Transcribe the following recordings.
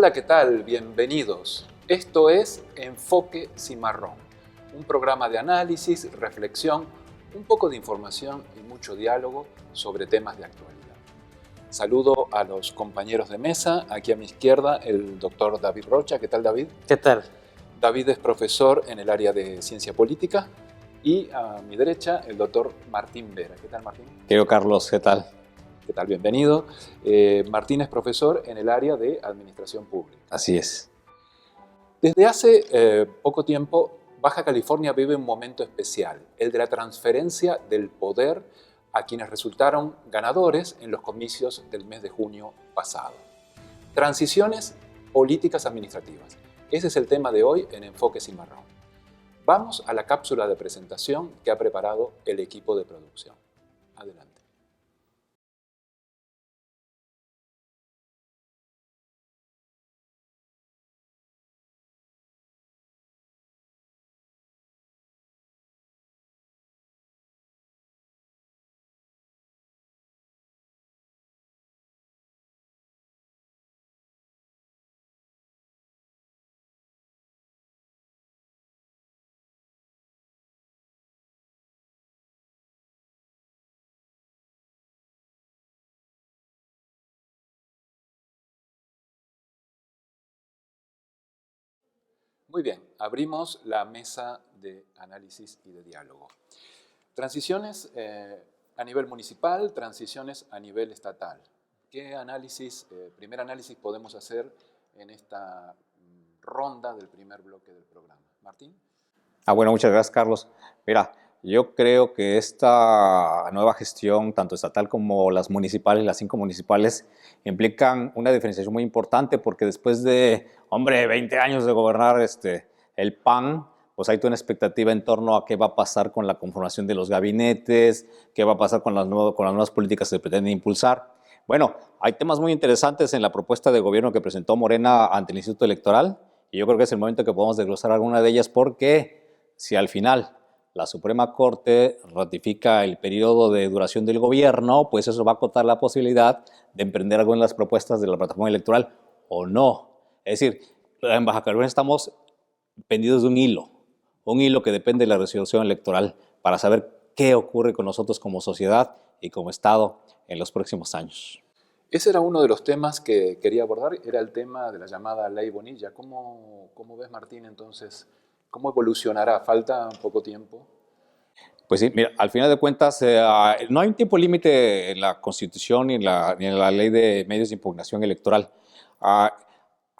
Hola, ¿qué tal? Bienvenidos. Esto es Enfoque Cimarrón, un programa de análisis, reflexión, un poco de información y mucho diálogo sobre temas de actualidad. Saludo a los compañeros de mesa. Aquí a mi izquierda el doctor David Rocha. ¿Qué tal, David? ¿Qué tal? David es profesor en el área de ciencia política. Y a mi derecha el doctor Martín Vera. ¿Qué tal, Martín? Querido Carlos, ¿qué tal? ¿Qué tal? Bienvenido. Martín es profesor en el área de administración pública. Así es. Desde hace poco tiempo, Baja California vive un momento especial, el de la transferencia del poder a quienes resultaron ganadores en los comicios del mes de junio pasado. Transiciones políticas administrativas. Ese es el tema de hoy en Enfoque Cimarrón. Vamos a la cápsula de presentación que ha preparado el equipo de producción. Adelante. Muy bien, abrimos la mesa de análisis y de diálogo. Transiciones a nivel municipal, transiciones a nivel estatal. ¿Qué primer análisis podemos hacer en esta ronda del primer bloque del programa? Martín. Bueno, muchas gracias, Carlos. Mira, yo creo que esta nueva gestión, tanto estatal como las municipales, las 5 municipales, implican una diferenciación muy importante porque después de, 20 años de gobernar el PAN, pues hay toda una expectativa en torno a qué va a pasar con la conformación de los gabinetes, qué va a pasar con las nuevas políticas que se pretenden impulsar. Bueno, hay temas muy interesantes en la propuesta de gobierno que presentó Morena ante el Instituto Electoral y yo creo que es el momento que podamos desglosar alguna de ellas porque si al final la Suprema Corte ratifica el periodo de duración del gobierno, pues eso va a acotar la posibilidad de emprender algunas de las propuestas de la plataforma electoral o no. Es decir, en Baja California estamos pendidos de un hilo que depende de la resolución electoral para saber qué ocurre con nosotros como sociedad y como Estado en los próximos años. Ese era uno de los temas que quería abordar, era el tema de la llamada Ley Bonilla. ¿Cómo ves, Martín, entonces? ¿Cómo evolucionará? ¿Falta poco tiempo? Pues sí, mira, al final de cuentas, no hay un tiempo límite en la Constitución ni en la Ley de Medios de Impugnación Electoral.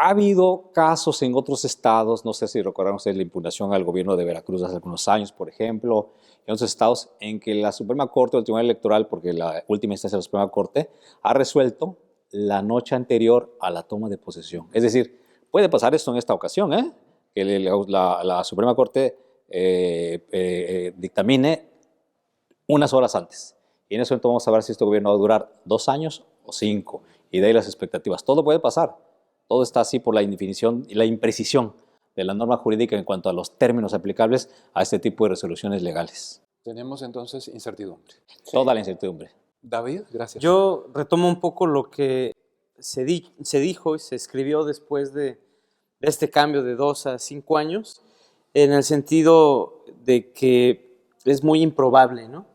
Ha habido casos en otros estados, no sé si recordarán ustedes la impugnación al gobierno de Veracruz hace algunos años, por ejemplo, en otros estados en que la Suprema Corte o el Tribunal Electoral, porque la última instancia de la Suprema Corte, ha resuelto la noche anterior a la toma de posesión. Es decir, puede pasar esto en esta ocasión, que la Suprema Corte dictamine unas horas antes. Y en ese momento vamos a ver si este gobierno va a durar 2 años o 5. Y de ahí las expectativas. Todo puede pasar. Todo está así por la indefinición y la imprecisión de la norma jurídica en cuanto a los términos aplicables a este tipo de resoluciones legales. Tenemos entonces incertidumbre. Sí. Toda la incertidumbre. David, gracias. Yo retomo un poco lo que se dijo y se escribió después de este cambio de 2 a 5 años, en el sentido de que es muy improbable, ¿no?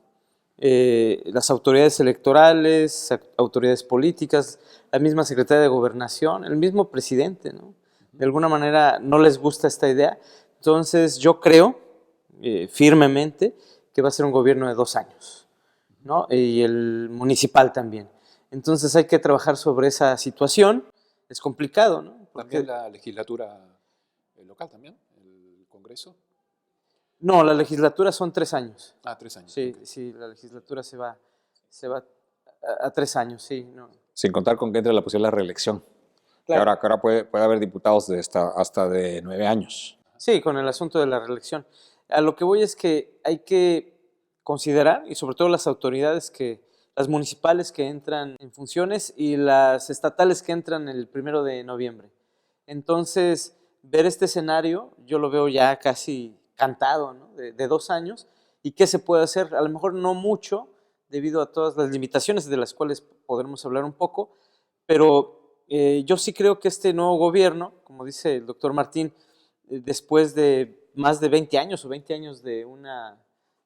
Las autoridades electorales, autoridades políticas, la misma secretaria de Gobernación, el mismo presidente, ¿no? De alguna manera no les gusta esta idea. Entonces yo creo firmemente que va a ser un gobierno de 2 años, ¿no? Y el municipal también. Entonces hay que trabajar sobre esa situación. Es complicado, ¿no? Porque ¿también la legislatura local también? ¿El Congreso? No, la legislatura son 3 años. 3 años. Sí, okay. Sí, la legislatura se va a 3 años, sí. No. Sin contar con que entre la posibilidad de reelección. Claro. Que ahora puede haber diputados hasta de 9 años. Sí, con el asunto de la reelección. A lo que voy es que hay que considerar, y sobre todo las autoridades las municipales que entran en funciones y las estatales que entran el 1 de noviembre. Entonces, ver este escenario, yo lo veo ya casi cantado, ¿no? de 2 años, y qué se puede hacer, a lo mejor no mucho, debido a todas las limitaciones de las cuales podremos hablar un poco, pero yo sí creo que este nuevo gobierno, como dice el doctor Martín, después de más de 20 años o 20 años de un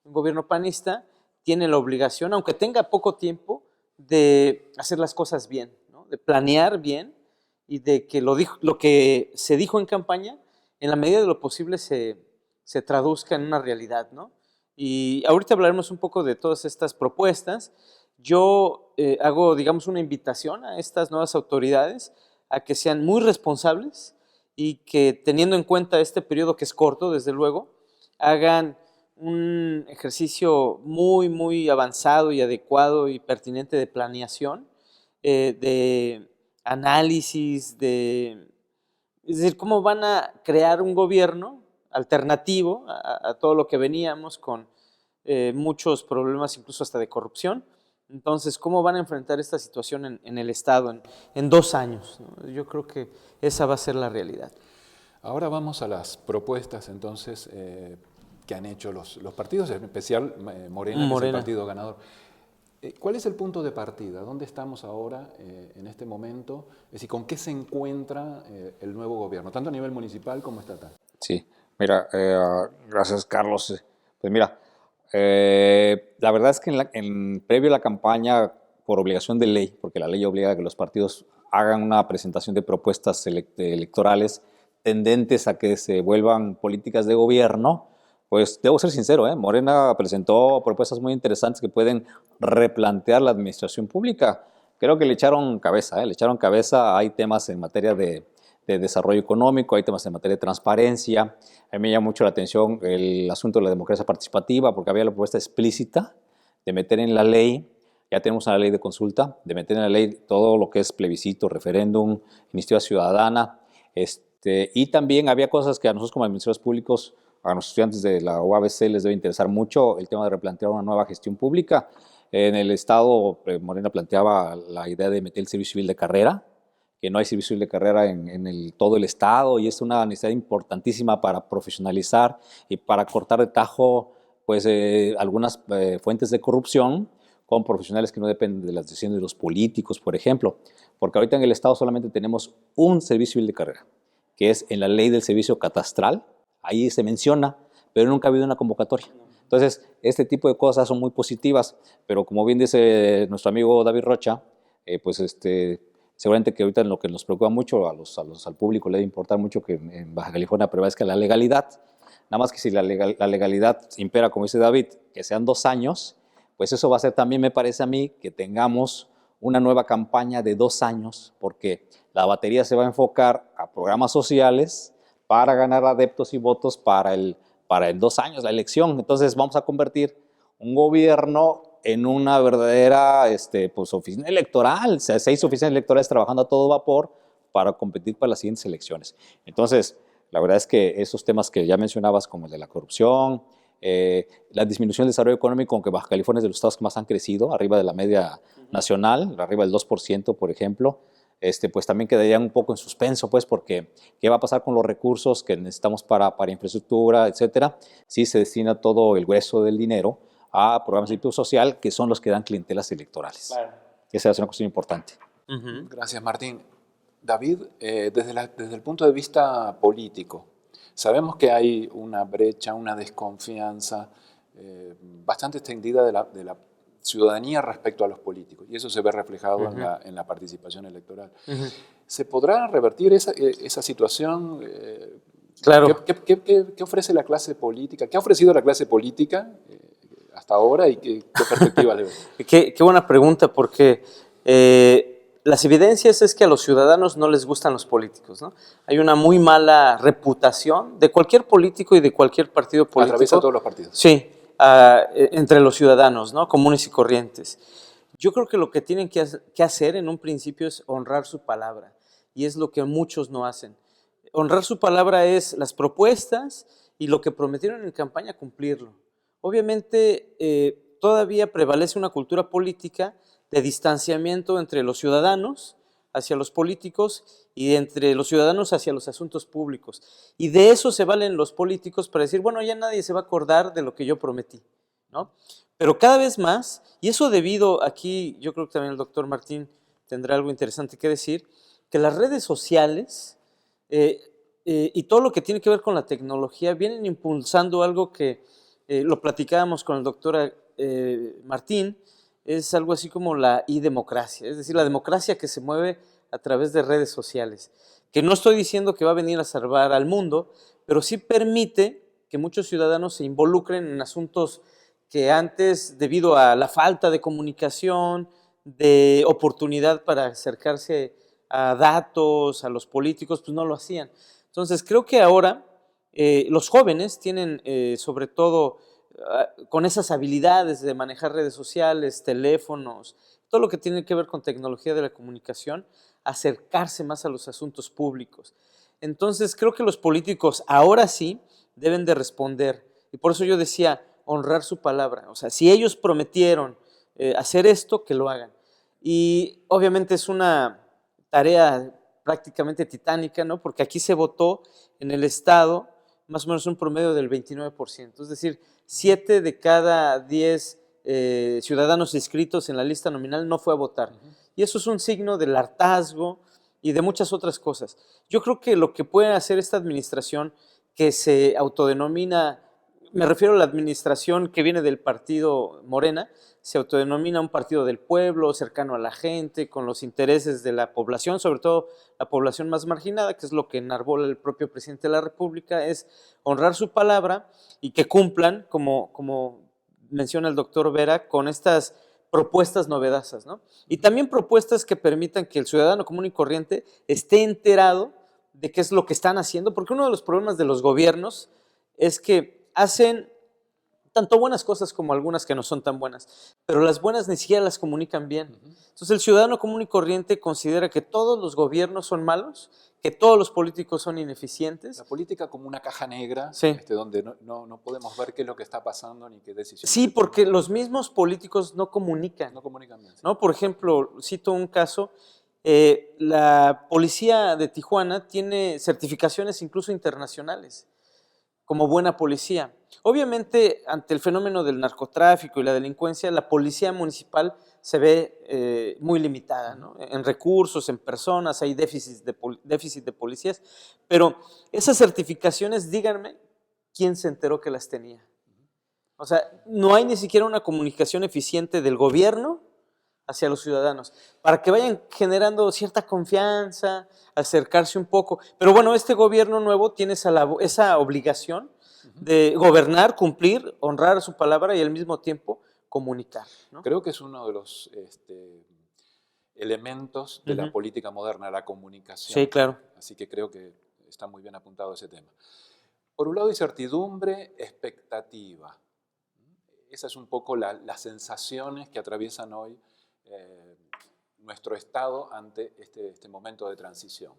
gobierno panista, tiene la obligación, aunque tenga poco tiempo, de hacer las cosas bien, ¿no? De planear bien y de que lo que se dijo en campaña, en la medida de lo posible se traduzca en una realidad, ¿no? Y ahorita hablaremos un poco de todas estas propuestas. Yo hago, digamos, una invitación a estas nuevas autoridades a que sean muy responsables y que, teniendo en cuenta este periodo que es corto, desde luego, hagan un ejercicio muy, muy avanzado y adecuado y pertinente de planeación, de análisis, es decir, cómo van a crear un gobierno alternativo a todo lo que veníamos con muchos problemas, incluso hasta de corrupción. Entonces, ¿cómo van a enfrentar esta situación en el Estado en 2 años, ¿no? Yo creo que esa va a ser la realidad. Ahora vamos a las propuestas, entonces, que han hecho los partidos, en especial Morena, que es el partido ganador. ¿Cuál es el punto de partida? ¿Dónde estamos ahora en este momento? Es decir, ¿con qué se encuentra el nuevo gobierno, tanto a nivel municipal como estatal? Sí, mira, gracias Carlos. Pues mira, la verdad es que previo a la campaña, por obligación de ley, porque la ley obliga a que los partidos hagan una presentación de propuestas electorales tendentes a que se vuelvan políticas de gobierno, pues debo ser sincero, Morena presentó propuestas muy interesantes que pueden replantear la administración pública. Creo que le echaron cabeza, hay temas en materia de desarrollo económico, hay temas en materia de transparencia. A mí me llama mucho la atención el asunto de la democracia participativa, porque había la propuesta explícita de meter en la ley, ya tenemos una ley de consulta, de meter en la ley todo lo que es plebiscito, referéndum, iniciativa ciudadana, y también había cosas que a nosotros como administradores públicos, a nuestros estudiantes de la UABC les debe interesar mucho, el tema de replantear una nueva gestión pública. En el Estado, Morena planteaba la idea de meter el servicio civil de carrera, que no hay servicio civil de carrera en todo el Estado, y es una necesidad importantísima para profesionalizar y para cortar de tajo pues, algunas fuentes de corrupción con profesionales que no dependen de las decisiones de los políticos, por ejemplo, porque ahorita en el Estado solamente tenemos un servicio civil de carrera, que es en la ley del servicio catastral, ahí se menciona, pero nunca ha habido una convocatoria. Entonces, este tipo de cosas son muy positivas, pero como bien dice nuestro amigo David Rocha, pues seguramente que ahorita lo que nos preocupa mucho al público le debe importar mucho que en Baja California prevalezca la legalidad. Nada más que si la legalidad impera, como dice David, que sean 2 años, pues eso va a hacer también, me parece a mí, que tengamos una nueva campaña de 2 años, porque la batería se va a enfocar a programas sociales para ganar adeptos y votos para en 2 años la elección. Entonces vamos a convertir un gobierno en una verdadera pues, oficina electoral, 6 oficinas electorales trabajando a todo vapor para competir para las siguientes elecciones. Entonces, la verdad es que esos temas que ya mencionabas, como el de la corrupción, la disminución del desarrollo económico, aunque Baja California es de los estados que más han crecido, arriba de la media nacional, arriba del 2%, por ejemplo, pues también quedarían un poco en suspenso, pues, porque ¿qué va a pasar con los recursos que necesitamos para infraestructura, etcétera? Si se destina todo el grueso del dinero a programas de tipo social, que son los que dan clientelas electorales. Claro. Esa es una cuestión importante. Gracias, Martín. David, desde el punto de vista político, sabemos que hay una brecha, una desconfianza bastante extendida de la ciudadanía respecto a los políticos, y eso se ve reflejado en la participación electoral. ¿Se podrá revertir esa situación? Claro. ¿Qué ofrece la clase política? ¿Qué ha ofrecido la clase política hasta ahora y qué perspectiva le ve? Qué buena pregunta, porque las evidencias es que a los ciudadanos no les gustan los políticos, ¿no? Hay una muy mala reputación de cualquier político y de cualquier partido político. Atraviesa todos los partidos. Sí, entre los ciudadanos, ¿no? Comunes y corrientes. Yo creo que lo que tienen que hacer en un principio es honrar su palabra, y es lo que muchos no hacen. Honrar su palabra es las propuestas y lo que prometieron en campaña, cumplirlo. Obviamente, todavía prevalece una cultura política de distanciamiento entre los ciudadanos hacia los políticos y entre los ciudadanos hacia los asuntos públicos. Y de eso se valen los políticos para decir, bueno, ya nadie se va a acordar de lo que yo prometí, ¿no? Pero cada vez más, y eso debido, aquí yo creo que también el doctor Martín tendrá algo interesante que decir, que las redes sociales y todo lo que tiene que ver con la tecnología vienen impulsando algo que lo platicábamos con el doctor Martín, es algo así como la e-democracia, es decir, la democracia que se mueve a través de redes sociales, que no estoy diciendo que va a venir a salvar al mundo, pero sí permite que muchos ciudadanos se involucren en asuntos que antes, debido a la falta de comunicación, de oportunidad para acercarse a datos, a los políticos, pues no lo hacían. Entonces, creo que ahora los jóvenes tienen, sobre todo, con esas habilidades de manejar redes sociales, teléfonos, todo lo que tiene que ver con tecnología de la comunicación, acercarse más a los asuntos públicos. Entonces, creo que los políticos ahora sí deben de responder. Y por eso yo decía, honrar su palabra. O sea, si ellos prometieron hacer esto, que lo hagan. Y obviamente es una tarea prácticamente titánica, ¿no? Porque aquí se votó en el Estado más o menos un promedio del 29%. Es decir, 7 de cada 10 ciudadanos inscritos en la lista nominal no fue a votar. Y eso es un signo del hartazgo y de muchas otras cosas. Yo creo que lo que puede hacer esta administración que se autodenomina, me refiero a la administración que viene del partido Morena, se autodenomina un partido del pueblo, cercano a la gente, con los intereses de la población, sobre todo la población más marginada, que es lo que enarbola el propio presidente de la República, es honrar su palabra y que cumplan, como menciona el doctor Vera, con estas propuestas novedosas, ¿no? Y también propuestas que permitan que el ciudadano común y corriente esté enterado de qué es lo que están haciendo, porque uno de los problemas de los gobiernos es que hacen tanto buenas cosas como algunas que no son tan buenas, pero las buenas ni siquiera las comunican bien. Entonces el ciudadano común y corriente considera que todos los gobiernos son malos, que todos los políticos son ineficientes. La política como una caja negra, sí, donde no podemos ver qué es lo que está pasando ni qué decisiones. Sí, porque los mismos políticos no comunican. No comunican bien. Sí. ¿No? Por ejemplo, cito un caso, la policía de Tijuana tiene certificaciones incluso internacionales como buena policía. Obviamente, ante el fenómeno del narcotráfico y la delincuencia, la policía municipal se ve muy limitada, ¿no? En recursos, en personas, hay déficit de policías, pero esas certificaciones, díganme, ¿quién se enteró que las tenía? O sea, no hay ni siquiera una comunicación eficiente del gobierno hacia los ciudadanos, para que vayan generando cierta confianza, acercarse un poco. Pero bueno, este gobierno nuevo tiene esa obligación de gobernar, cumplir, honrar su palabra y al mismo tiempo comunicar, ¿no? Creo que es uno de los elementos de la política moderna, la comunicación. Sí, claro. Así que creo que está muy bien apuntado ese tema. Por un lado, incertidumbre, expectativa. Esas son un poco las sensaciones que atraviesan hoy nuestro Estado ante este momento de transición.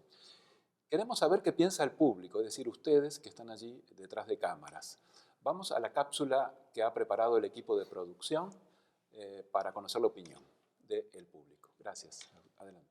Queremos saber qué piensa el público, es decir, ustedes que están allí detrás de cámaras. Vamos a la cápsula que ha preparado el equipo de producción para conocer la opinión del público. Gracias. Adelante.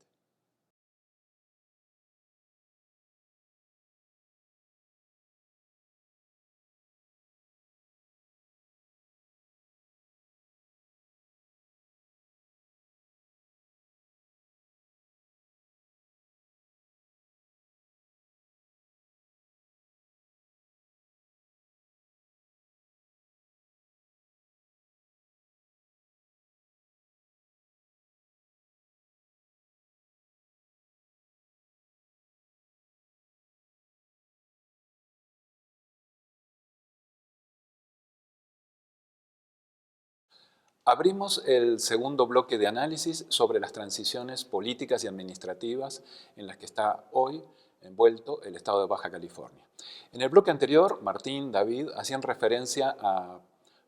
Abrimos el segundo bloque de análisis sobre las transiciones políticas y administrativas en las que está hoy envuelto el estado de Baja California. En el bloque anterior, Martín, David hacían referencia a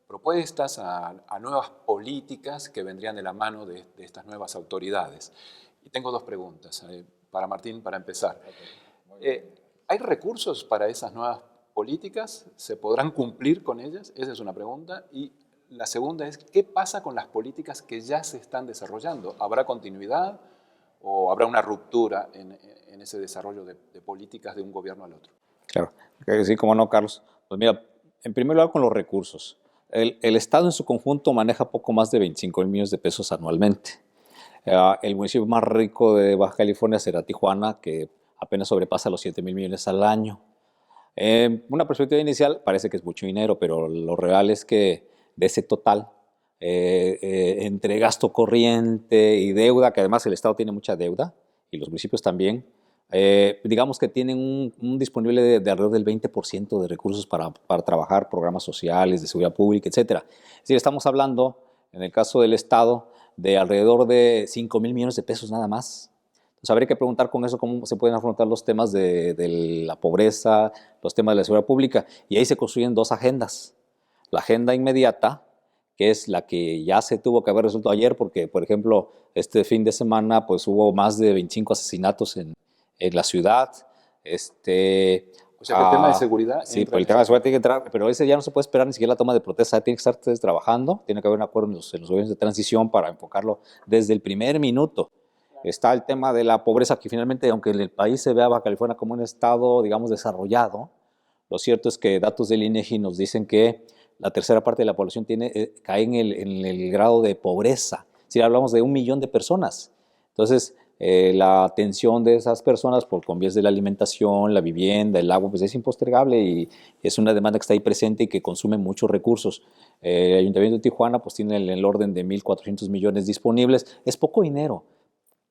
propuestas, a nuevas políticas que vendrían de la mano de estas nuevas autoridades. Y tengo dos preguntas para Martín, para empezar. ¿Hay recursos para esas nuevas políticas? ¿Se podrán cumplir con ellas? Esa es una pregunta. Y la segunda es, ¿qué pasa con las políticas que ya se están desarrollando? ¿Habrá continuidad o habrá una ruptura en ese desarrollo de políticas de un gobierno al otro? Claro, sí, cómo no, Carlos. Pues mira, en primer lugar con los recursos. El Estado en su conjunto maneja poco más de 25 mil millones de pesos anualmente. El municipio más rico de Baja California será Tijuana, que apenas sobrepasa los 7,000 millones al año. Una perspectiva inicial parece que es mucho dinero, pero lo real es que de ese total, entre gasto corriente y deuda, que además el Estado tiene mucha deuda y los municipios también, digamos que tienen un disponible de alrededor del 20% de recursos para trabajar programas sociales, de seguridad pública, etc. Es decir, estamos hablando, en el caso del Estado, de alrededor de 5,000 millones de pesos nada más. Entonces habría que preguntar con eso cómo se pueden afrontar los temas de la pobreza, los temas de la seguridad pública, y ahí se construyen dos agendas. La agenda inmediata, que es la que ya se tuvo que haber resuelto ayer, porque, por ejemplo, este fin de semana pues, hubo más de 25 asesinatos en la ciudad. O sea que el tema de seguridad... Sí, por el tema de seguridad tiene que entrar, pero ese ya no se puede esperar ni siquiera la toma de protesta, tiene que estar trabajando, tiene que haber un acuerdo en los gobiernos de transición para enfocarlo desde el primer minuto. Está el tema de la pobreza, que finalmente, aunque el país se vea Baja California como un estado, digamos, desarrollado, lo cierto es que datos del INEGI nos dicen que la tercera parte de la población cae en el grado de pobreza. Si hablamos de 1 millón de personas. Entonces, la atención de esas personas por vías de la alimentación, la vivienda, el agua, pues es impostergable y es una demanda que está ahí presente y que consume muchos recursos. El Ayuntamiento de Tijuana pues tiene el orden de 1,400 millones disponibles. Es poco dinero.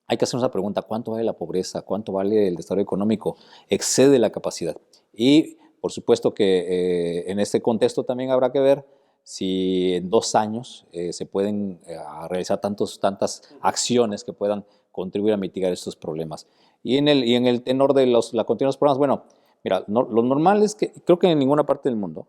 Hay que hacernos la pregunta, ¿cuánto vale la pobreza? ¿Cuánto vale el desarrollo económico? Excede la capacidad. Y por supuesto que en este contexto también habrá que ver si en 2 años se pueden realizar tantas acciones que puedan contribuir a mitigar estos problemas. Y en el tenor de la continuidad de los programas, bueno, mira, lo normal es que creo que en ninguna parte del mundo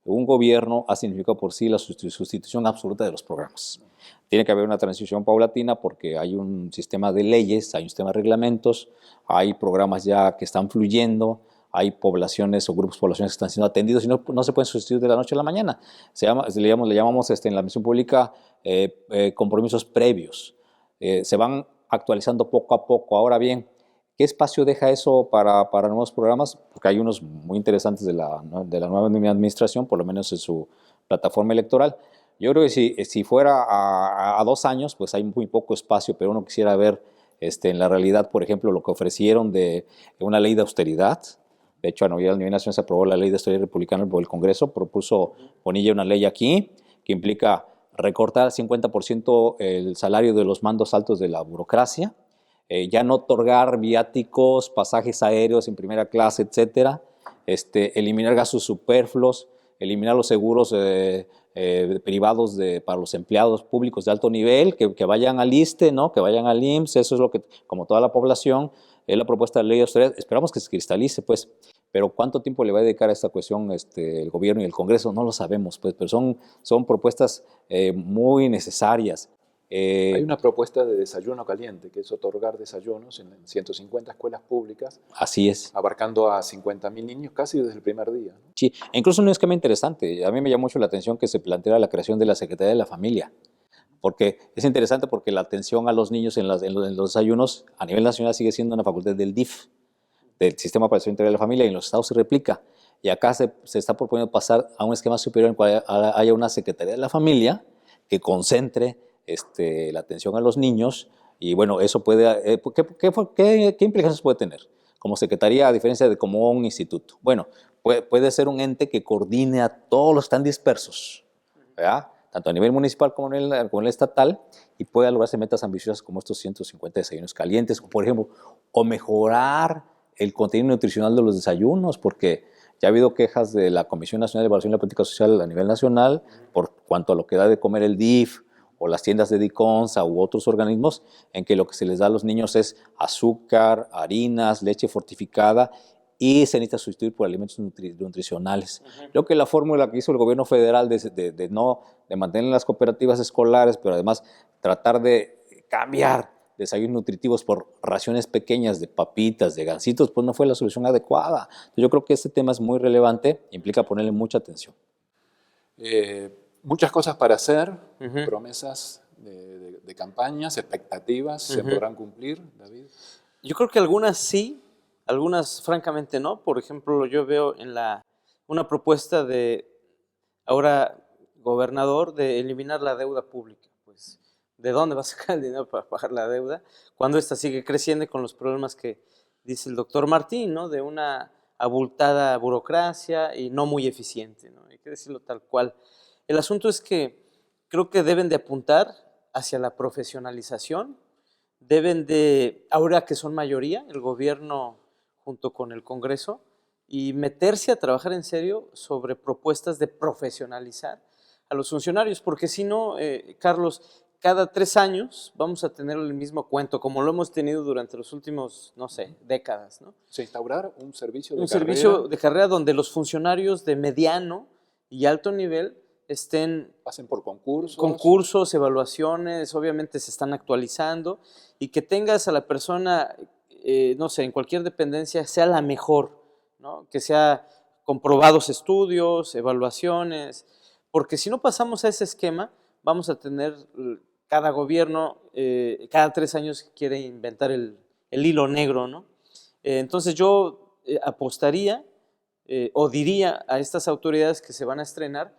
un gobierno ha significado por sí la sustitución absoluta de los programas. Tiene que haber una transición paulatina porque hay un sistema de leyes, hay un sistema de reglamentos, hay programas ya que están fluyendo, hay poblaciones o grupos de poblaciones que están siendo atendidos y no se pueden sustituir de la noche a la mañana. Le llamamos en la administración pública compromisos previos. Se van actualizando poco a poco. Ahora bien, ¿qué espacio deja eso para nuevos programas? Porque hay unos muy interesantes de la nueva administración, por lo menos en su plataforma electoral. Yo creo que si fuera a 2 años, pues hay muy poco espacio, pero uno quisiera ver en la realidad, por ejemplo, lo que ofrecieron de una ley de austeridad. De hecho, a nivel nacional se aprobó la ley de austeridad republicana por el Congreso, propuso Bonilla una ley aquí que implica recortar 50% el salario de los mandos altos de la burocracia, ya no otorgar viáticos, pasajes aéreos en primera clase, etcétera, eliminar gastos superfluos, eliminar los seguros privados para los empleados públicos de alto nivel, que vayan al ISSSTE, ¿no? Que vayan al IMSS, eso es lo que, como toda la población, es la propuesta de ley de austeridad. Esperamos que se cristalice, pues, pero ¿cuánto tiempo le va a dedicar a esta cuestión el gobierno y el Congreso? No lo sabemos, pues, pero son propuestas muy necesarias. Hay una propuesta de desayuno caliente, que es otorgar desayunos en 150 escuelas públicas. Así es. Abarcando a 50,000 niños casi desde el primer día, ¿no? Sí, e incluso un esquema interesante. A mí me llamó mucho la atención que se planteara la creación de la Secretaría de la Familia. Porque es interesante porque la atención a los niños en los desayunos a nivel nacional sigue siendo una facultad del DIF, del Sistema para el Desarrollo Integral de la Familia, y en los estados se replica. Y acá se está proponiendo pasar a un esquema superior en el cual haya una Secretaría de la Familia que concentre la atención a los niños. Y bueno, eso puede, ¿qué implicaciones puede tener? Como secretaría, a diferencia de como un instituto. Bueno, puede ser un ente que coordine a todos los que están dispersos, ¿verdad? Tanto a nivel municipal como en el estatal, y puede lograrse metas ambiciosas como estos 150 desayunos calientes, o por ejemplo, o mejorar el contenido nutricional de los desayunos, porque ya ha habido quejas de la Comisión Nacional de Evaluación de la Política Social a nivel nacional por cuanto a lo que da de comer el DIF, o las tiendas de Diconsa u otros organismos, en que lo que se les da a los niños es azúcar, harinas, leche fortificada, y se necesita sustituir por alimentos nutricionales. Creo que la fórmula que hizo el gobierno federal de mantener las cooperativas escolares, pero además tratar de cambiar desayunos nutritivos por raciones pequeñas de papitas, de gansitos, pues no fue la solución adecuada. Entonces, yo creo que este tema es muy relevante, implica ponerle mucha atención. Muchas cosas para hacer, promesas de campañas, expectativas, ¿se podrán cumplir, David? Yo creo que algunas sí, algunas francamente no. Por ejemplo, yo veo en una propuesta de ahora gobernador de eliminar la deuda pública, pues, ¿de dónde va a sacar el dinero para pagar la deuda? Cuando esta sigue creciendo y con los problemas que dice el doctor Martín, ¿no? De una abultada burocracia y no muy eficiente, ¿no? Hay que decirlo tal cual. El asunto es que creo que deben de apuntar hacia la profesionalización, deben de, ahora que son mayoría, el gobierno junto con el Congreso, y meterse a trabajar en serio sobre propuestas de profesionalizar a los funcionarios, porque si no, Carlos, cada 3 años vamos a tener el mismo cuento, como lo hemos tenido durante los últimos, no sé, décadas, ¿no? Se instaurar un servicio de Un carrera. servicio de carrera donde los funcionarios de mediano y alto nivel pasen por concursos. Concursos, evaluaciones, obviamente se están actualizando, y que tengas a la persona, no sé, en cualquier dependencia, sea la mejor, ¿no? Que sea comprobados estudios, evaluaciones, porque si no pasamos a ese esquema, vamos a tener cada gobierno, cada 3 años quiere inventar el hilo negro, ¿no? Entonces yo apostaría o diría a estas autoridades que se van a estrenar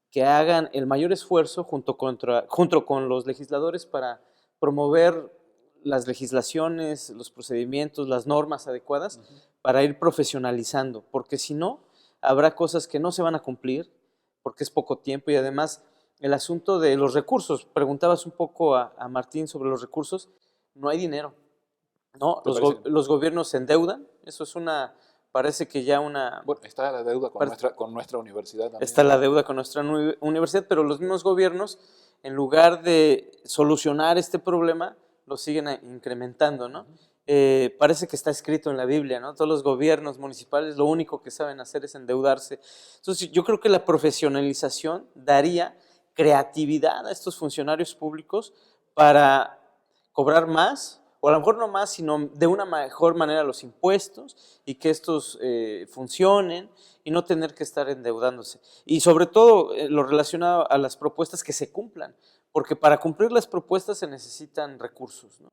que hagan el mayor esfuerzo junto con los legisladores para promover las legislaciones, los procedimientos, las normas adecuadas para ir profesionalizando, porque si no, habrá cosas que no se van a cumplir, porque es poco tiempo, y además el asunto de los recursos, preguntabas un poco a Martín sobre los recursos, no hay dinero, ¿no? Los gobiernos se endeudan, eso es parece que ya una... Bueno, está la deuda con nuestra universidad también. Está la deuda con nuestra universidad, pero los mismos gobiernos, en lugar de solucionar este problema, lo siguen incrementando, ¿no? Parece que está escrito en la Biblia, ¿no? Todos los gobiernos municipales lo único que saben hacer es endeudarse. Entonces, yo creo que la profesionalización daría creatividad a estos funcionarios públicos para cobrar más, o a lo mejor no más, sino de una mejor manera los impuestos, y que estos funcionen y no tener que estar endeudándose. Y sobre todo lo relacionado a las propuestas que se cumplan, porque para cumplir las propuestas se necesitan recursos, ¿no?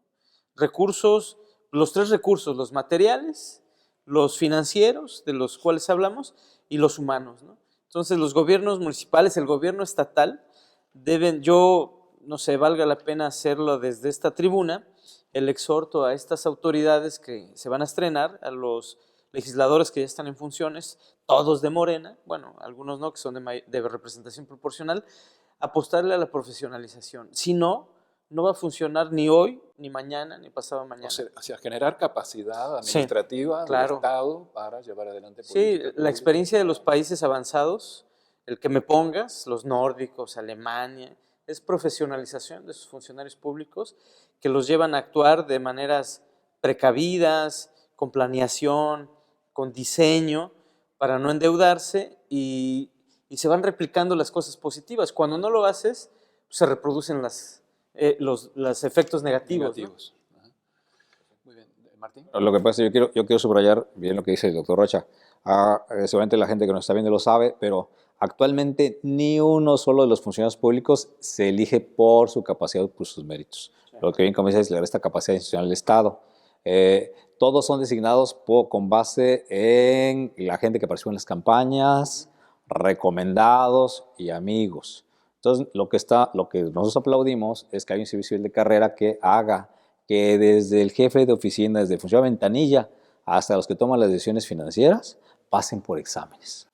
Recursos, los 3 recursos, los materiales, los financieros, de los cuales hablamos, y los humanos, ¿no? Entonces los gobiernos municipales, el gobierno estatal, deben, yo no sé, valga la pena hacerlo desde esta tribuna, el exhorto a estas autoridades que se van a estrenar, a los legisladores que ya están en funciones, todos de Morena, bueno, algunos no, que son de representación proporcional, apostarle a la profesionalización. Si no, no va a funcionar ni hoy, ni mañana, ni pasado mañana. O sea, generar capacidad administrativa del Estado para llevar adelante políticas. Sí, la experiencia de los países avanzados, el que me pongas, los nórdicos, Alemania, es profesionalización de sus funcionarios públicos que los llevan a actuar de maneras precavidas, con planeación, con diseño, para no endeudarse, y se van replicando las cosas positivas. Cuando no lo haces, se reproducen los efectos negativos. ¿No? Muy bien. Martín. Lo que pasa es que yo quiero subrayar bien lo que dice el doctor Rocha. Seguramente la gente que nos está viendo lo sabe, pero actualmente ni uno solo de los funcionarios públicos se elige por su capacidad o por sus méritos. Lo que bien comienza a declarar esta capacidad institucional del Estado. Todos son designados con base en la gente que participa en las campañas, recomendados y amigos. Entonces, lo que nosotros aplaudimos es que hay un servicio civil de carrera que haga que desde el jefe de oficina, desde el funcionario de ventanilla, hasta los que toman las decisiones financieras, pasen por exámenes.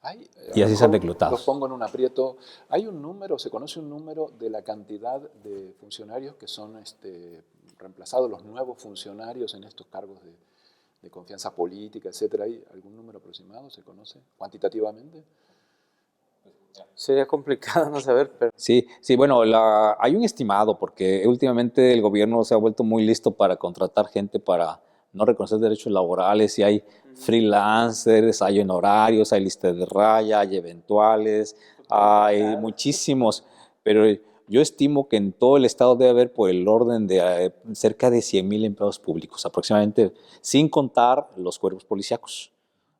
Y así sean reclutados. Los pongo en un aprieto. ¿Hay un número, se conoce un número de la cantidad de funcionarios que son reemplazados, los nuevos funcionarios en estos cargos de confianza política, etcétera? ¿Hay algún número aproximado? ¿Se conoce cuantitativamente? Sería complicado no saber, pero... Sí, bueno, hay un estimado, porque últimamente el gobierno se ha vuelto muy listo para contratar gente para no reconocer derechos laborales, y hay freelancers, hay honorarios, hay listas de raya, hay eventuales, hay muchísimos, pero yo estimo que en todo el estado debe haber por el orden de cerca de 100,000 empleados públicos, aproximadamente, sin contar los cuerpos policíacos,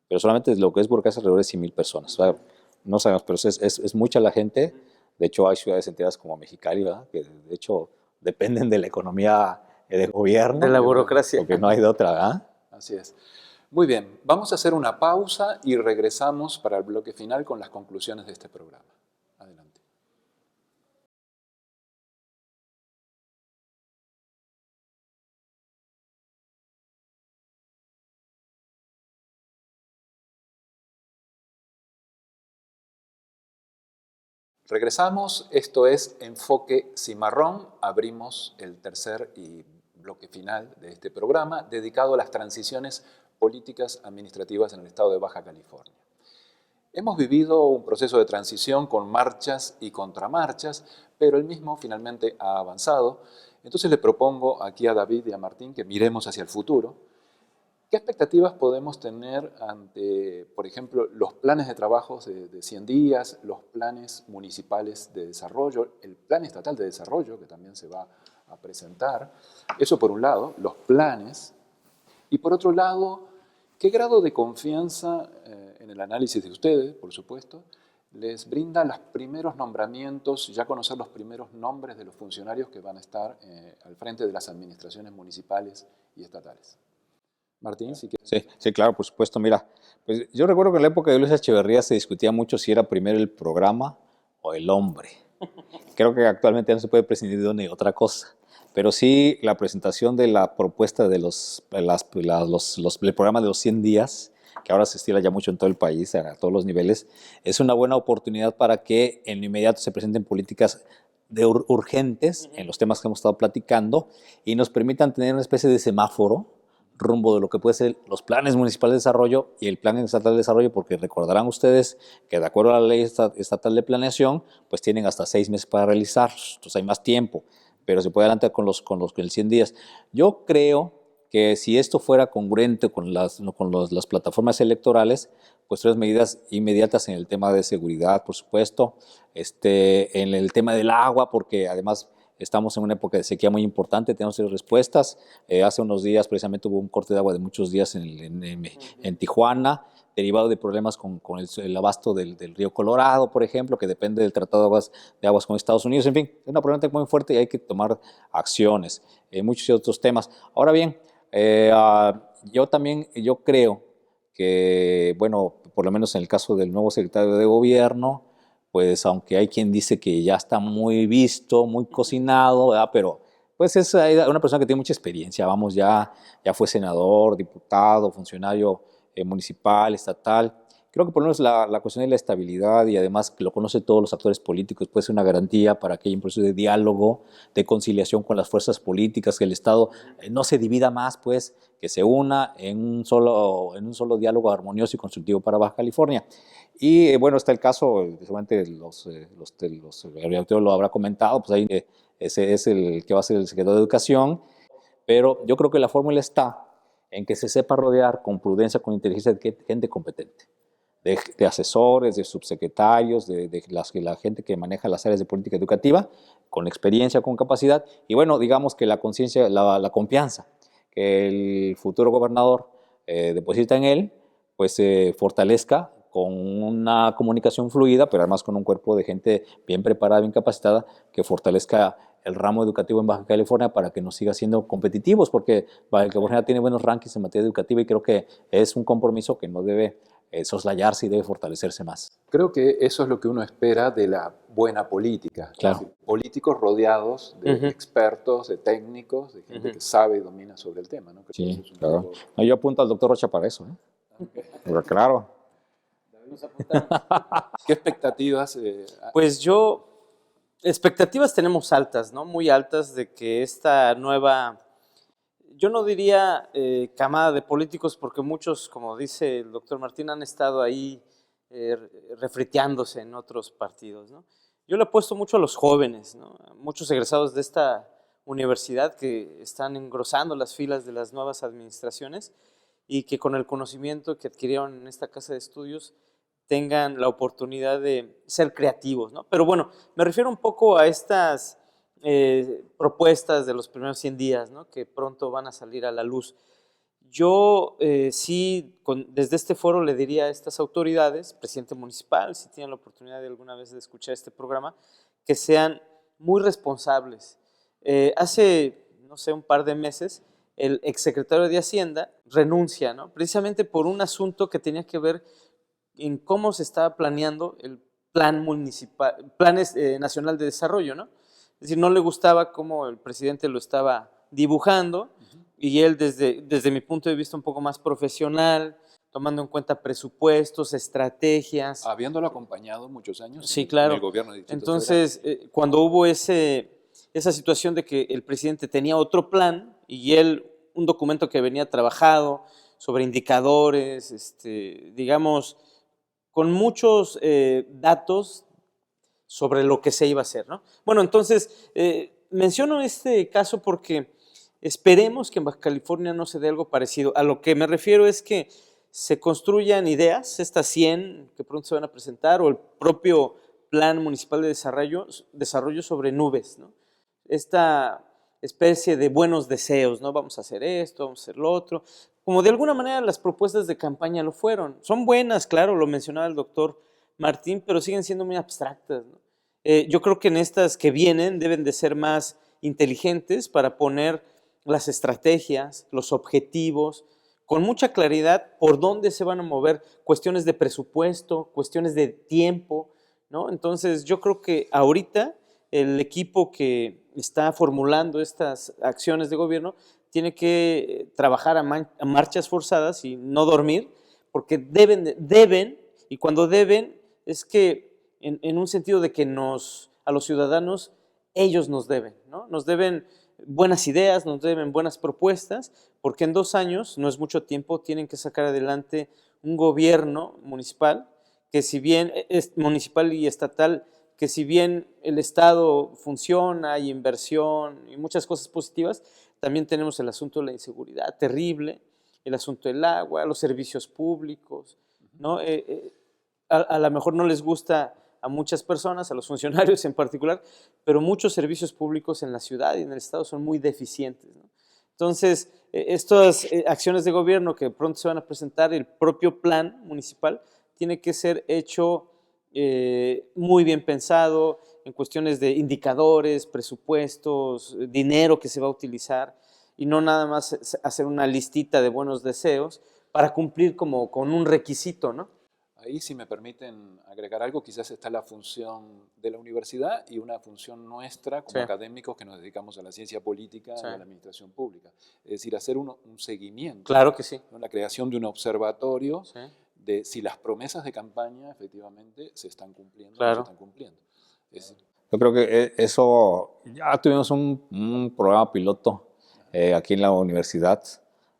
pero solamente lo que es burocracia alrededor de 100,000 personas, ¿verdad? No sabemos, pero es mucha la gente. De hecho, hay ciudades enteras como Mexicali, ¿verdad?, que de hecho dependen de la economía del gobierno. De la burocracia. Porque no hay de otra, ¿verdad? Así es. Muy bien, vamos a hacer una pausa y regresamos para el bloque final con las conclusiones de este programa. Regresamos, esto es Enfoque Cimarrón. Abrimos el tercer y bloque final de este programa dedicado a las transiciones políticas administrativas en el estado de Baja California. Hemos vivido un proceso de transición con marchas y contramarchas, pero el mismo finalmente ha avanzado. Entonces le propongo aquí a David y a Martín que miremos hacia el futuro. ¿Qué expectativas podemos tener ante, por ejemplo, los planes de trabajos de 100 días, los planes municipales de desarrollo, el plan estatal de desarrollo que también se va a presentar? Eso por un lado, los planes. Y por otro lado, ¿qué grado de confianza en el análisis de ustedes, por supuesto, les brinda los primeros nombramientos, ya conocer los primeros nombres de los funcionarios que van a estar al frente de las administraciones municipales y estatales? Martín, si quieres. Sí, claro, por supuesto. Mira, pues yo recuerdo que en la época de Luis Echeverría se discutía mucho si era primero el programa o el hombre. Creo que actualmente no se puede prescindir de una y otra cosa. Pero sí, la presentación de la propuesta de el programa de los 100 días, que ahora se estila ya mucho en todo el país, a todos los niveles, es una buena oportunidad para que en lo inmediato se presenten políticas urgentes en los temas que hemos estado platicando y nos permitan tener una especie de semáforo rumbo de lo que puede ser los planes municipales de desarrollo y el plan estatal de desarrollo, porque recordarán ustedes que de acuerdo a la ley estatal de planeación, pues tienen hasta 6 meses para realizarlos, entonces hay más tiempo, pero se puede adelantar con el 100 días. Yo creo que si esto fuera congruente con las plataformas electorales, pues 3 medidas inmediatas en el tema de seguridad, por supuesto, en el tema del agua, porque además estamos en una época de sequía muy importante, tenemos respuestas. Hace unos días precisamente hubo un corte de agua de muchos días en Tijuana, derivado de problemas con el abasto del río Colorado, por ejemplo, que depende del Tratado de Aguas con Estados Unidos. En fin, es una problemática muy fuerte y hay que tomar acciones. Muchos otros temas. Ahora bien, yo creo que, bueno, por lo menos en el caso del nuevo secretario de Gobierno, pues aunque hay quien dice que ya está muy visto, muy cocinado, ¿verdad? Pero pues es una persona que tiene mucha experiencia, vamos, ya fue senador, diputado, funcionario municipal, estatal. Creo que por lo menos la cuestión de la estabilidad y además que lo conocen todos los actores políticos puede ser una garantía para que haya un proceso de diálogo, de conciliación con las fuerzas políticas, que el Estado no se divida más, pues, que se una en un solo diálogo armonioso y constructivo para Baja California. Y bueno, está el caso, seguramente el autor lo habrá comentado, pues ahí ese es el que va a ser el secretario de Educación, pero yo creo que la fórmula está en que se sepa rodear con prudencia, con inteligencia de gente competente, de asesores, de subsecretarios, de la gente que maneja las áreas de política educativa, con experiencia, con capacidad, y bueno, digamos que la conciencia, la confianza que el futuro gobernador deposita en él, pues fortalezca con una comunicación fluida, pero además con un cuerpo de gente bien preparada, bien capacitada, que fortalezca el ramo educativo en Baja California para que nos siga siendo competitivos, porque Baja California tiene buenos rankings en materia educativa y creo que es un compromiso que no debe soslayarse y debe fortalecerse más. Creo que eso es lo que uno espera de la buena política. Claro. Es decir, políticos rodeados de expertos, de técnicos, de gente que sabe y domina sobre el tema, ¿no? Creo Sí, que claro. poco... No, yo apunto al doctor Rocha para eso, Pero claro. ¿Qué expectativas? Pues expectativas tenemos altas, ¿no? Muy altas de que esta nueva, yo no diría camada de políticos, porque muchos, como dice el doctor Martín, han estado ahí refriteándose en otros partidos, ¿no? Yo le apuesto mucho a los jóvenes, ¿no? Muchos egresados de esta universidad que están engrosando las filas de las nuevas administraciones y que con el conocimiento que adquirieron en esta casa de estudios tengan la oportunidad de ser creativos, ¿no? Pero bueno, me refiero un poco a estas propuestas de los primeros 100 días, ¿no? Que pronto van a salir a la luz. Yo sí, desde este foro le diría a estas autoridades, presidente municipal, si tienen la oportunidad de alguna vez de escuchar este programa, que sean muy responsables. Hace, no sé, un par de meses, el exsecretario de Hacienda renuncia, ¿no? Precisamente por un asunto que tenía que ver en cómo se estaba planeando el plan nacional de desarrollo, ¿no? Es decir, no le gustaba cómo el presidente lo estaba dibujando y él desde mi punto de vista un poco más profesional, tomando en cuenta presupuestos, estrategias. Habiéndolo acompañado muchos años Sí, en claro. el gobierno de Distrito Entonces, cuando hubo esa situación de que el presidente tenía otro plan y él un documento que venía trabajado sobre indicadores, digamos, con muchos datos sobre lo que se iba a hacer, ¿no? Bueno, entonces, menciono este caso porque esperemos que en Baja California no se dé algo parecido. A lo que me refiero es que se construyan ideas, estas 100 que pronto se van a presentar, o el propio Plan Municipal de Desarrollo sobre nubes, ¿no? Esta especie de buenos deseos, ¿no? Vamos a hacer esto, vamos a hacer lo otro. Como de alguna manera las propuestas de campaña lo fueron. Son buenas, claro, lo mencionaba el doctor Martín, pero siguen siendo muy abstractas, ¿no? Yo creo que en estas que vienen deben de ser más inteligentes para poner las estrategias, los objetivos, con mucha claridad por dónde se van a mover, cuestiones de presupuesto, cuestiones de tiempo, ¿no? Entonces yo creo que ahorita el equipo que está formulando estas acciones de gobierno tiene que trabajar a marchas forzadas y no dormir, porque deben, y cuando deben es que en un sentido de que a los ciudadanos, ellos nos deben, ¿no? Nos deben buenas ideas, nos deben buenas propuestas, porque en 2 años, no es mucho tiempo, tienen que sacar adelante un gobierno municipal, que si bien es municipal y estatal, que si bien el Estado funciona, hay inversión y muchas cosas positivas, también tenemos el asunto de la inseguridad terrible, el asunto del agua, los servicios públicos, ¿no? A lo mejor no les gusta a muchas personas, a los funcionarios en particular, pero muchos servicios públicos en la ciudad y en el estado son muy deficientes, ¿no? Entonces, estas acciones de gobierno que pronto se van a presentar, el propio plan municipal, tiene que ser hecho muy bien pensado en cuestiones de indicadores, presupuestos, dinero que se va a utilizar, y no nada más hacer una listita de buenos deseos para cumplir como con un requisito, ¿no? Ahí, si me permiten agregar algo, quizás está la función de la universidad y una función nuestra como Sí. académicos que nos dedicamos a la ciencia política Sí. y a la administración pública. Es decir, hacer un seguimiento, Claro que sí. ¿no? La creación de un observatorio Sí. de si las promesas de campaña efectivamente se están cumpliendo o no Claro. se están cumpliendo. Es decir, Yo creo que eso, ya tuvimos un programa piloto aquí en la universidad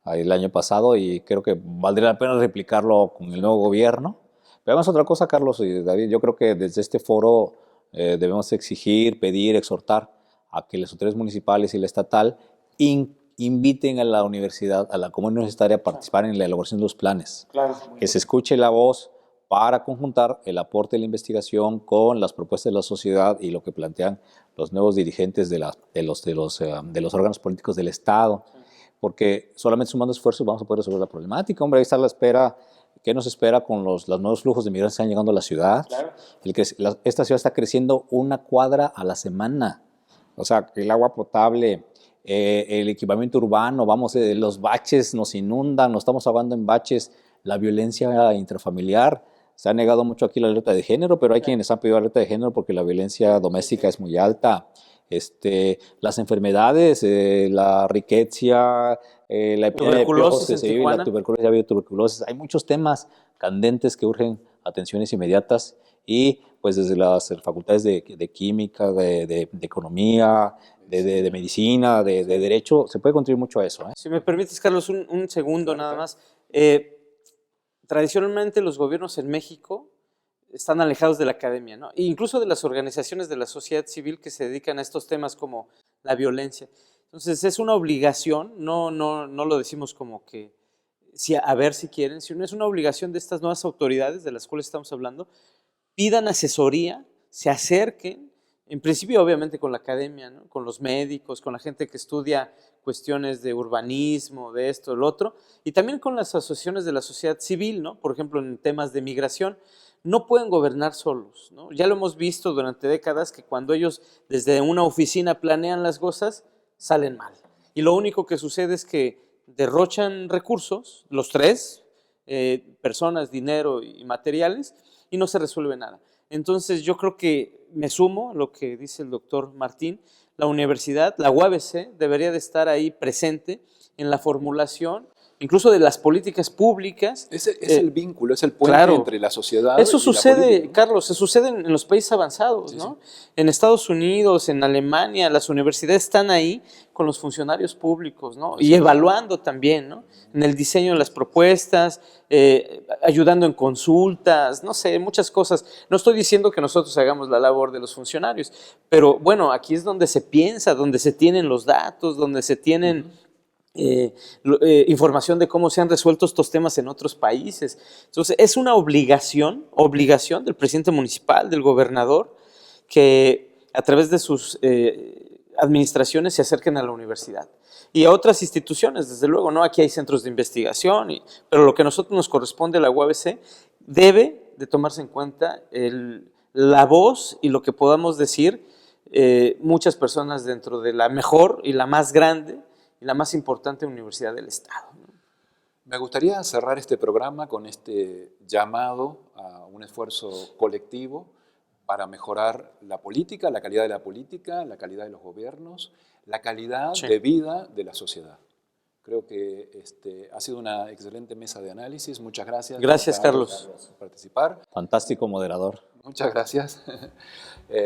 el año pasado y creo que valdría la pena replicarlo con el nuevo gobierno. Pero además otra cosa, Carlos y David, yo creo que desde este foro debemos exigir, pedir, exhortar a que las autoridades municipales y la estatal inviten a la universidad, a la comunidad universitaria a participar en la elaboración de los planes. Claro. Que se escuche la voz para conjuntar el aporte de la investigación con las propuestas de la sociedad y lo que plantean los nuevos dirigentes de los órganos políticos del Estado. Porque solamente sumando esfuerzos vamos a poder resolver la problemática. Hombre, ahí está la espera. ¿Qué nos espera con los nuevos flujos de migrantes que están llegando a la ciudad? Claro. Esta ciudad está creciendo 1 cuadra a la semana. O sea, el agua potable, el equipamiento urbano, los baches nos inundan, nos estamos ahogando en baches, la violencia intrafamiliar. Se ha negado mucho aquí la alerta de género, pero hay quienes han pedido alerta de género porque la violencia doméstica es muy alta. Las enfermedades, la riqueza, la epidemia de piojos que se vive, la tuberculosis, hay muchos temas candentes que urgen atenciones inmediatas y pues desde las facultades de química, de economía, de medicina, de derecho, se puede contribuir mucho a eso. Si me permites, Carlos, un segundo nada más. Tradicionalmente los gobiernos en México están alejados de la academia, ¿no? E incluso de las organizaciones de la sociedad civil que se dedican a estos temas como la violencia. Entonces es una obligación, no lo decimos como que a ver si quieren, sino es una obligación de estas nuevas autoridades de las cuales estamos hablando, pidan asesoría, se acerquen, en principio obviamente con la academia, ¿no? Con los médicos, con la gente que estudia cuestiones de urbanismo, de esto, del otro, y también con las asociaciones de la sociedad civil, ¿no? Por ejemplo, en temas de migración. No pueden gobernar solos, ¿no? Ya lo hemos visto durante décadas que cuando ellos desde una oficina planean las cosas, salen mal. Y lo único que sucede es que derrochan recursos, los tres, personas, dinero y materiales, y no se resuelve nada. Entonces yo creo que me sumo a lo que dice el doctor Martín, la universidad, la UABC, debería de estar ahí presente en la formulación incluso de las políticas públicas. Es el vínculo, es el puente claro, entre la sociedad eso y sucede, la política, ¿no? Carlos, se sucede en los países avanzados, Sí, ¿no? sí. En Estados Unidos, en Alemania, las universidades están ahí con los funcionarios públicos, ¿no? Y evaluando también, ¿no? En el diseño de las propuestas, ayudando en consultas, no sé, muchas cosas. No estoy diciendo que nosotros hagamos la labor de los funcionarios, pero bueno, aquí es donde se piensa, donde se tienen los datos, donde se tienen información de cómo se han resuelto estos temas en otros países. Entonces, es una obligación del presidente municipal, del gobernador, que a través de sus administraciones se acerquen a la universidad y a otras instituciones, desde luego, ¿no? Aquí hay centros de investigación, pero lo que a nosotros nos corresponde a la UABC debe de tomarse en cuenta la voz y lo que podamos decir muchas personas dentro de la mejor y la más grande y la más importante universidad del Estado. Me gustaría cerrar este programa con este llamado a un esfuerzo colectivo para mejorar la política, la calidad de la política, la calidad de los gobiernos, la calidad de vida de la sociedad. Creo que ha sido una excelente mesa de análisis. Muchas gracias. Gracias, Carlos. Por participar. Fantástico moderador. Muchas gracias.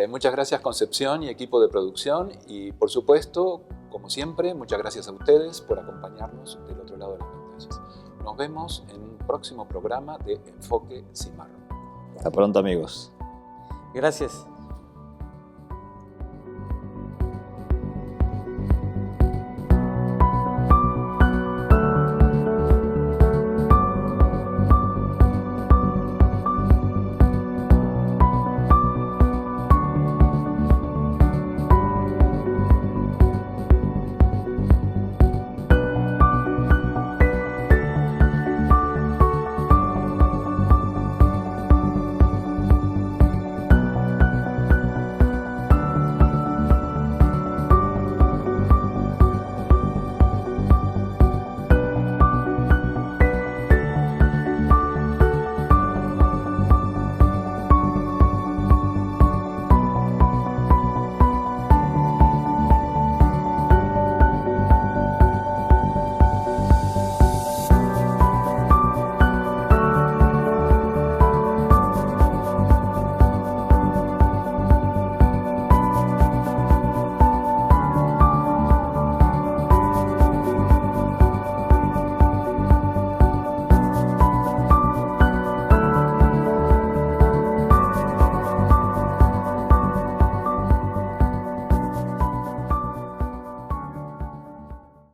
Muchas gracias, Concepción y equipo de producción. Y, por supuesto, como siempre, muchas gracias a ustedes por acompañarnos del otro lado de las pantallas. Nos vemos en un próximo programa de Enfoque Cimarro. Hasta pronto, amigos. Gracias.